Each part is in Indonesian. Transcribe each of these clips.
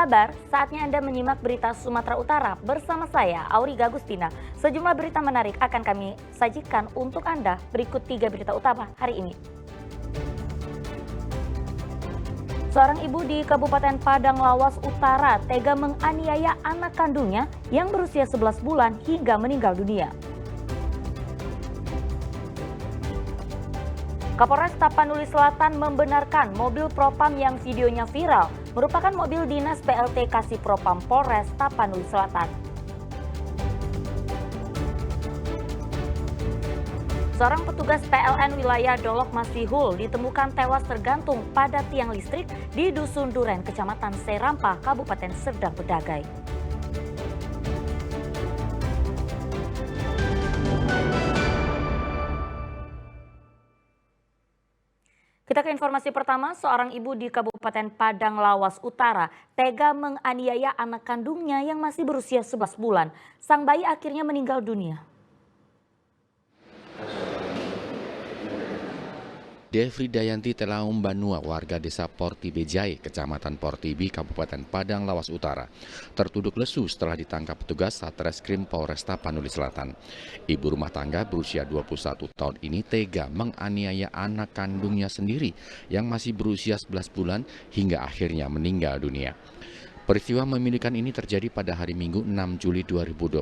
kabar? Saatnya Anda menyimak berita Sumatera Utara bersama saya, Auriga Agustina. Sejumlah berita menarik akan kami sajikan untuk Anda. Berikut 3 berita utama hari ini. Seorang ibu di Kabupaten Padang Lawas Utara tega menganiaya anak kandungnya yang berusia 11 bulan hingga meninggal dunia. Kapolres Tapanuli Selatan membenarkan mobil Propam yang videonya viral merupakan mobil dinas PLT Kasih Propam Polres Tapanuli Selatan. Seorang petugas PLN wilayah Dolok Masihul ditemukan tewas tergantung pada tiang listrik di Dusun Duren, Kecamatan Serampah, Kabupaten Serdang Bedagai. Kita ke informasi pertama, seorang ibu di Kabupaten Padang Lawas Utara tega menganiaya anak kandungnya yang masih berusia 11 bulan. Sang bayi akhirnya meninggal dunia. Devri Dayanti Telaum Banua, warga desa Portibejai, Kecamatan Portibi, Kabupaten Padang Lawas Utara, tertuduk lesu setelah ditangkap petugas Satreskrim Polresta Tapanuli Selatan. Ibu rumah tangga berusia 21 tahun ini tega menganiaya anak kandungnya sendiri yang masih berusia 11 bulan hingga akhirnya meninggal dunia. Peristiwa memilukan ini terjadi pada hari Minggu 6 Juli 2025.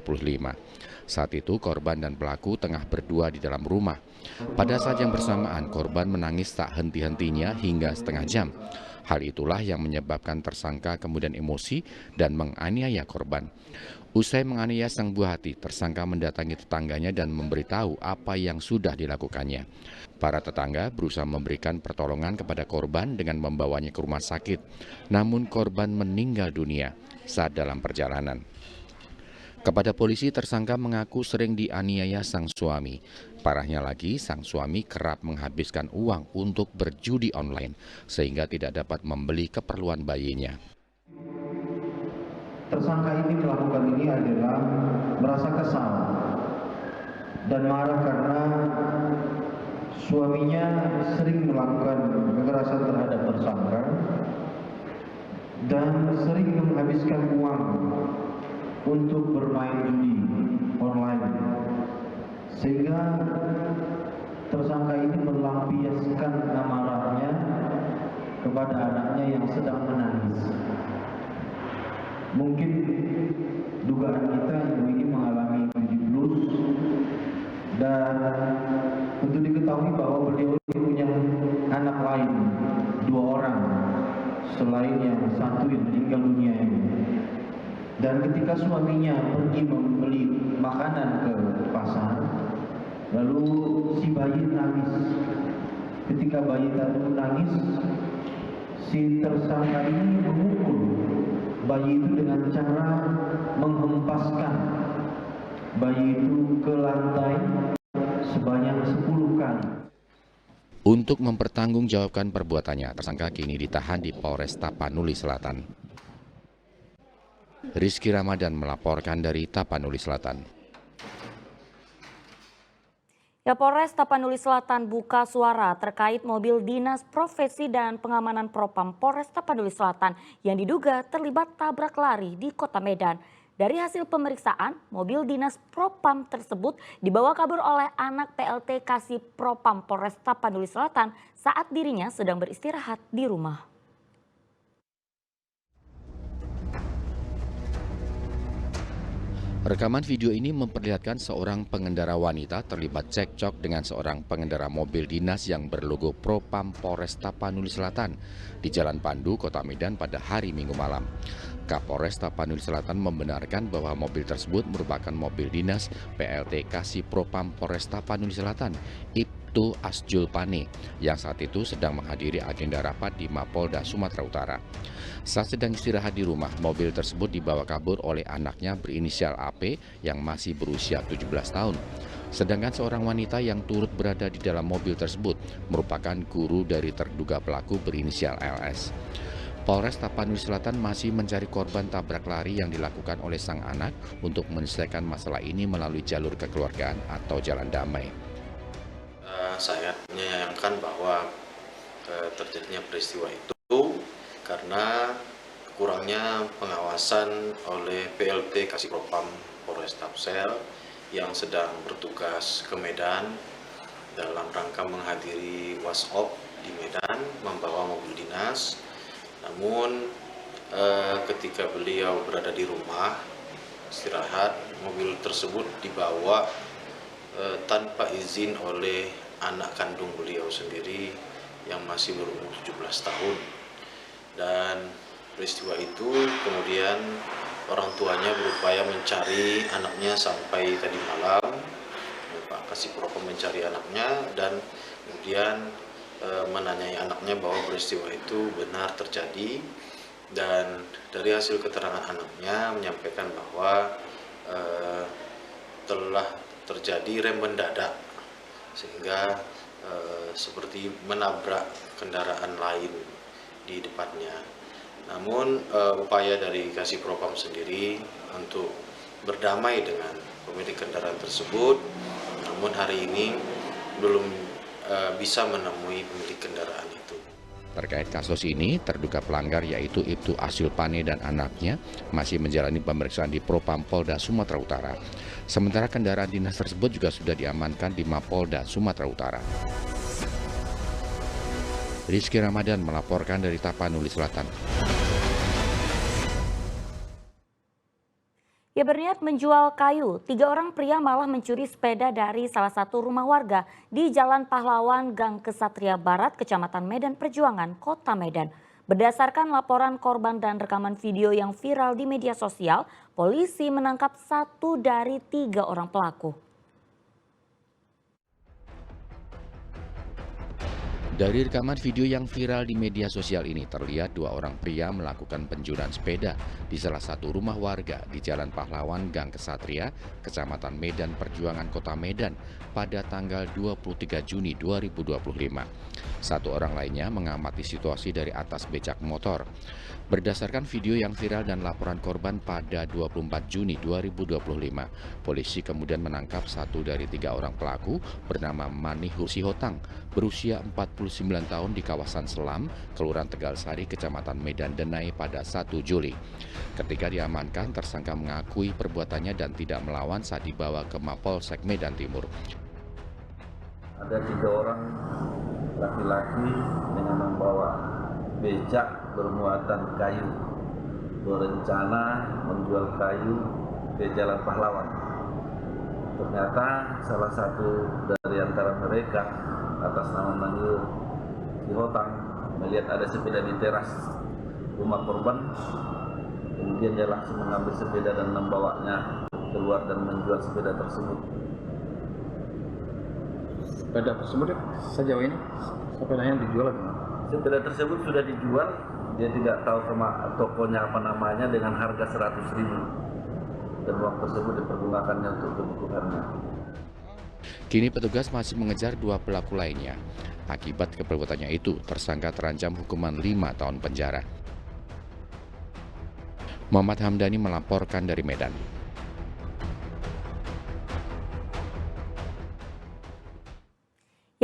Saat itu korban dan pelaku tengah berdua di dalam rumah. Pada saat yang bersamaan korban menangis tak henti-hentinya hingga setengah jam. Hal itulah yang menyebabkan tersangka kemudian emosi dan menganiaya korban. Usai menganiaya sang buah hati, tersangka mendatangi tetangganya dan memberitahu apa yang sudah dilakukannya. Para tetangga berusaha memberikan pertolongan kepada korban dengan membawanya ke rumah sakit. Namun korban meninggal dunia saat dalam perjalanan. Kepada polisi, tersangka mengaku sering dianiaya sang suami. Parahnya lagi, sang suami kerap menghabiskan uang untuk berjudi online sehingga tidak dapat membeli keperluan bayinya. Tersangka ini melakukan ini adalah merasa kesal dan marah karena suaminya sering melakukan kekerasan terhadap tersangka dan sering menghabiskan uang untuk bermain judi online, sehingga tersangka ini melampiaskan amarahnya kepada anaknya yang sedang menangis. Mungkin dugaan kita ibu ini mengalami judi blues, dan untuk diketahui bahwa beliau ini punya anak lain 2 orang selain yang satu yang meninggal dunia ini. Dan ketika suaminya pergi membeli makanan ke pasar, lalu si bayi nangis. Ketika bayi tadi menangis, si tersangka ini memukul bayi itu dengan cara menghempaskan bayi itu ke lantai sebanyak 10 kali. Untuk mempertanggungjawabkan perbuatannya, tersangka kini ditahan di Polres Tapanuli Selatan. Rizky Ramadan melaporkan dari Tapanuli Selatan. Ya, Polres Tapanuli Selatan buka suara terkait mobil dinas profesi dan pengamanan Propam Polres Tapanuli Selatan yang diduga terlibat tabrak lari di Kota Medan. Dari hasil pemeriksaan, mobil dinas Propam tersebut dibawa kabur oleh anak PLT Kasih Propam Polres Tapanuli Selatan saat dirinya sedang beristirahat di rumah. Rekaman video ini memperlihatkan seorang pengendara wanita terlibat cekcok dengan seorang pengendara mobil dinas yang berlogo Propam Polres Tapanuli Selatan di Jalan Pandu, Kota Medan pada hari Minggu malam. Kapolres Tapanuli Selatan membenarkan bahwa mobil tersebut merupakan mobil dinas PLT Kasih Propam Polres Tapanuli Selatan, Ibtu Asjul Pane, yang saat itu sedang menghadiri agenda rapat di Mapolda Sumatera Utara. Saat sedang istirahat di rumah, mobil tersebut dibawa kabur oleh anaknya berinisial AP yang masih berusia 17 tahun. Sedangkan seorang wanita yang turut berada di dalam mobil tersebut merupakan guru dari terduga pelaku berinisial LS. Polres Tapanuli Selatan masih mencari korban tabrak lari yang dilakukan oleh sang anak untuk menyelesaikan masalah ini melalui jalur kekeluargaan atau jalan damai. Saya menyayangkan bahwa terjadinya peristiwa itu karena kurangnya pengawasan oleh PLT Kasipropam Polres Tapsel yang sedang bertugas ke Medan dalam rangka menghadiri WASOP di Medan membawa mobil dinas. Namun ketika beliau berada di rumah istirahat, mobil tersebut dibawa tanpa izin oleh anak kandung beliau sendiri yang masih berumur 17 tahun. Dan peristiwa itu kemudian orang tuanya berupaya mencari anaknya sampai tadi malam. Pak Kasipropam mencari anaknya dan kemudian menanyai anaknya bahwa peristiwa itu benar terjadi, dan dari hasil keterangan anaknya menyampaikan bahwa telah terjadi rem mendadak sehingga seperti menabrak kendaraan lain di depannya. Namun upaya dari Kasipropam sendiri untuk berdamai dengan pemilik kendaraan tersebut, namun hari ini belum bisa menemui pemilik kendaraan itu. Terkait kasus ini, terduga pelanggar yaitu Ibtu Asyulpane dan anaknya masih menjalani pemeriksaan di Propam Polda Sumatera Utara. Sementara kendaraan dinas tersebut juga sudah diamankan di Mapolda Sumatera Utara. Rizky Ramadan melaporkan dari Tapanuli Selatan. Ia berniat menjual kayu. 3 orang pria malah mencuri sepeda dari salah satu rumah warga di Jalan Pahlawan, Gang Kesatria Barat, Kecamatan Medan Perjuangan, Kota Medan. Berdasarkan laporan korban dan rekaman video yang viral di media sosial, polisi menangkap 1 dari 3 orang pelaku. Dari rekaman video yang viral di media sosial ini terlihat 2 orang pria melakukan pencurian sepeda di salah satu rumah warga di Jalan Pahlawan, Gang Kesatria, Kecamatan Medan Perjuangan, Kota Medan pada tanggal 23 Juni 2025. 1 orang lainnya mengamati situasi dari atas becak motor. Berdasarkan video yang viral dan laporan korban pada 24 Juni 2025, polisi kemudian menangkap 1 dari 3 orang pelaku bernama Mani Hursihotang, berusia 49 tahun di kawasan Selam, Kelurahan Tegalsari, Kecamatan Medan Denai pada 1 Juli. Ketika diamankan, tersangka mengakui perbuatannya dan tidak melawan saat dibawa ke Mapolsek Medan Timur. Ada 3 orang laki-laki dengan membawa becak bermuatan kayu, berencana menjual kayu ke Jalan Pahlawan. Ternyata salah satu dari antara mereka atas nama Manur Sihotang melihat ada sepeda di teras rumah korban, kemudian dia langsung mengambil sepeda dan membawanya keluar dan menjual sepeda tersebut. Sepeda tersebut sejauh ini sepedanya dijual atau? Sepeda tersebut sudah dijual, dia tidak tahu tokonya apa namanya, dengan harga 100.000 dan uang tersebut dipergunakannya untuk kebutuhannya. Kini petugas masih mengejar 2 pelaku lainnya. Akibat keperbuatannya itu, tersangka terancam hukuman 5 tahun penjara. Muhammad Hamdani melaporkan dari Medan.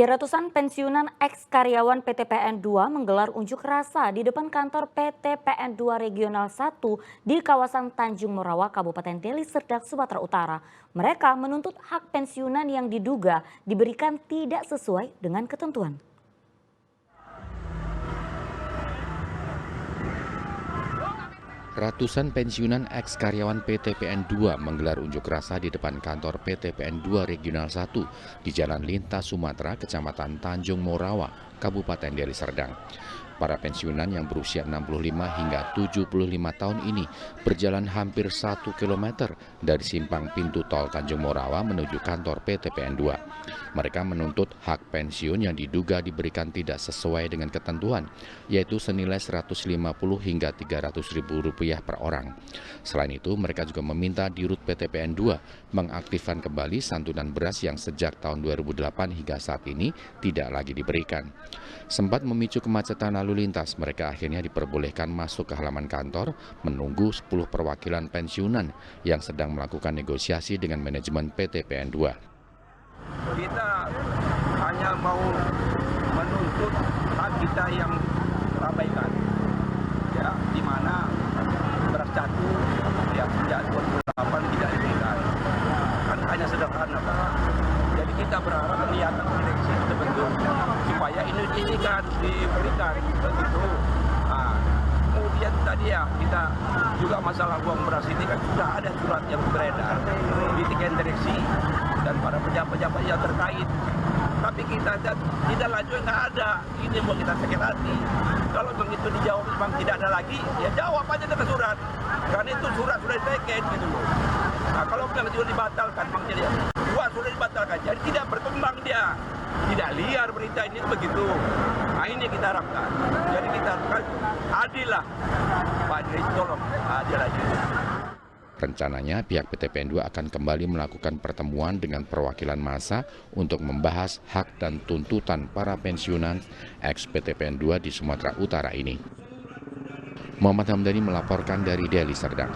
Ya, ratusan pensiunan ex-karyawan PT PN 2 menggelar unjuk rasa di depan kantor PT PN 2 Regional 1 di kawasan Tanjung Morawa, Kabupaten Deli Serdang, Sumatera Utara. Mereka menuntut hak pensiunan yang diduga diberikan tidak sesuai dengan ketentuan. Ratusan pensiunan ex-karyawan PT PN 2 menggelar unjuk rasa di depan kantor PT PN 2 Regional 1 di Jalan Lintas Sumatera, Kecamatan Tanjung Morawa, Kabupaten Deli Serdang. Para pensiunan yang berusia 65 hingga 75 tahun ini berjalan hampir 1 km dari simpang pintu tol Tanjung Morawa menuju kantor PT PN 2. Mereka menuntut hak pensiun yang diduga diberikan tidak sesuai dengan ketentuan, yaitu senilai Rp150 hingga Rp300.000 per orang. Selain itu, mereka juga meminta Dirut PT PN 2 mengaktifkan kembali santunan beras yang sejak tahun 2008 hingga saat ini tidak lagi diberikan. Sempat memicu kemacetan lalu lintas, mereka akhirnya diperbolehkan masuk ke halaman kantor menunggu 10 perwakilan pensiunan yang sedang melakukan negosiasi dengan manajemen PT PN 2. Kita hanya mau menuntut hak kita yang terabaikan, ya, di mana satu yang sejak 2008 tidak diberikan. Kan hanya sederhana Pak. Jadi kita berharap kelihatan direksi terbentuk supaya ini kan diberikan begitu. Kemudian tadi ya kita juga masalah uang beras ini kan sudah ada surat yang beredar di tingkat direksi dan para pejabat-pejabat yang terkait. Tapi kita tidak lanjut, nggak ada. Ini buat kita sakit hati. Kalau begitu dijawab memang tidak ada lagi, ya jawab aja dengan surat. Karena itu surat sudah diteken gitu loh. Nah, kalau memang sudah dibatalkan, memang jadi uang sudah dibatalkan, jadi tidak berkembang dia. Tidak liar berita ini begitu. Nah ini kita harapkan. Jadi kita harapkan adil lah. Pak Idris tolong adil aja. Rencananya pihak PT PN2 akan kembali melakukan pertemuan dengan perwakilan massa untuk membahas hak dan tuntutan para pensiunan ex-PT PN2 di Sumatera Utara ini. Muhammad Hamdani melaporkan dari Deli Serdang.